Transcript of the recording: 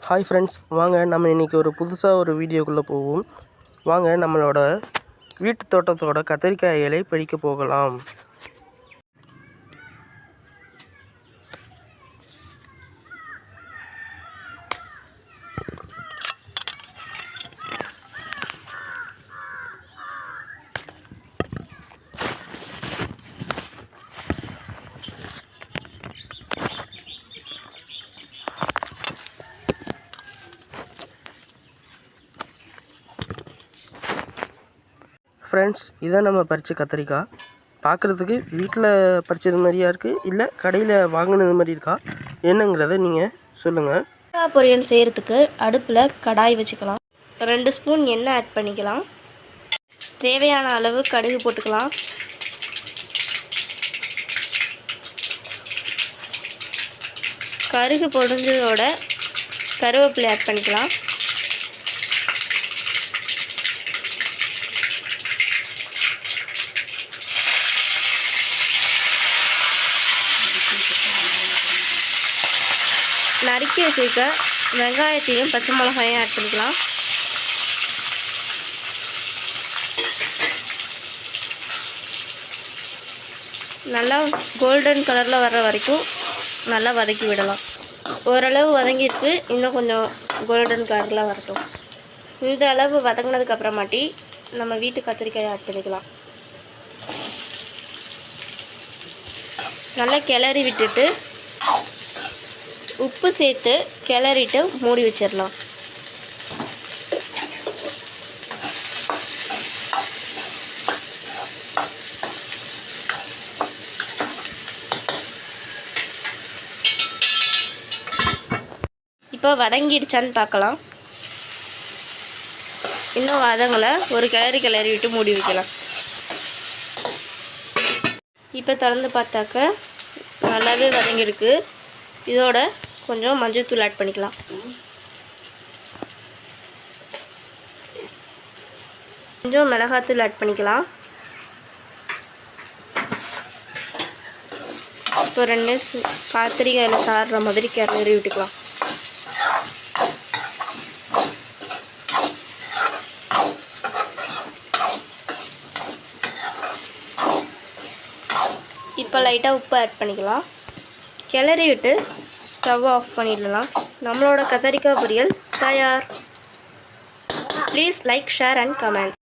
Hi friends, வாங்க நம்ம இன்றைக்கி ஒரு புதுசாக ஒரு வீடியோக்குள்ளே போவோம். வாங்க நம்மளோட வீட்டு தோட்டத்தோட கத்திரிக்காய்களை பறிக்க போகலாம். ஃப்ரெண்ட்ஸ், இதான் நம்ம பறித்த கத்திரிக்காய். பார்க்குறதுக்கு வீட்டில் பறித்தது மாதிரியா இருக்குது, இல்லை கடையில் வாங்கினது மாதிரி இருக்கா, என்னங்கிறத நீங்கள் சொல்லுங்கள். பொரியல் செய்கிறதுக்கு அடுப்பில் கடாய் வச்சுக்கலாம். 2 ஸ்பூன் எண்ணெய் ஆட் பண்ணிக்கலாம். தேவையான அளவு கடுகு போட்டுக்கலாம். கடுகு பொரிஞ்சதோட கருவேப்பிலை ஆட் பண்ணிக்கலாம். நறுக்கி வச்சுருக்க வெங்காயத்தையும் பச்சை மிளகாயும் ஆட் பண்ணிக்கலாம். நல்லா கோல்டன் கலரில் வர்ற வரைக்கும் நல்லா வதக்கி விடலாம். ஓரளவு வதங்கிட்டு இன்னும் கொஞ்சம் கோல்டன் கலரில் வரட்டும். இந்த அளவு வதங்கினதுக்கு அப்புறமாட்டி நம்ம வீட்டு கத்திரிக்காயை ஆட் பண்ணிக்கலாம். நல்லா கிளறி விட்டுட்டு உப்பு சேர்த்து கிளறிட்டு மூடி வச்சிடலாம். இப்போ வதங்கிடுச்சான்னு பார்க்கலாம். இன்னும் வதங்கலை, ஒரு கிளறி விட்டு மூடி வைக்கலாம். இப்போ திறந்து பார்த்தாக்க நல்லாவே வதங்கிருக்கு. இதோட கொஞ்சம் மஞ்சள்தூள் ஆட் பண்ணிக்கலாம். கொஞ்சம் மிளகாத்தூள் ஆட் பண்ணிக்கலாம். இப்போ 2 கத்திரிக்காயில் சாறுற மாதிரி கிளறி விட்டுக்கலாம். இப்போ லைட்டாக உப்பு ஆட் பண்ணிக்கலாம். கிளறி விட்டு ஸ்டவ் ஆஃப் பண்ணிடலாம். நம்மளோட கத்திரிக்காய் பொரியல் தயார். Please like, share and comment.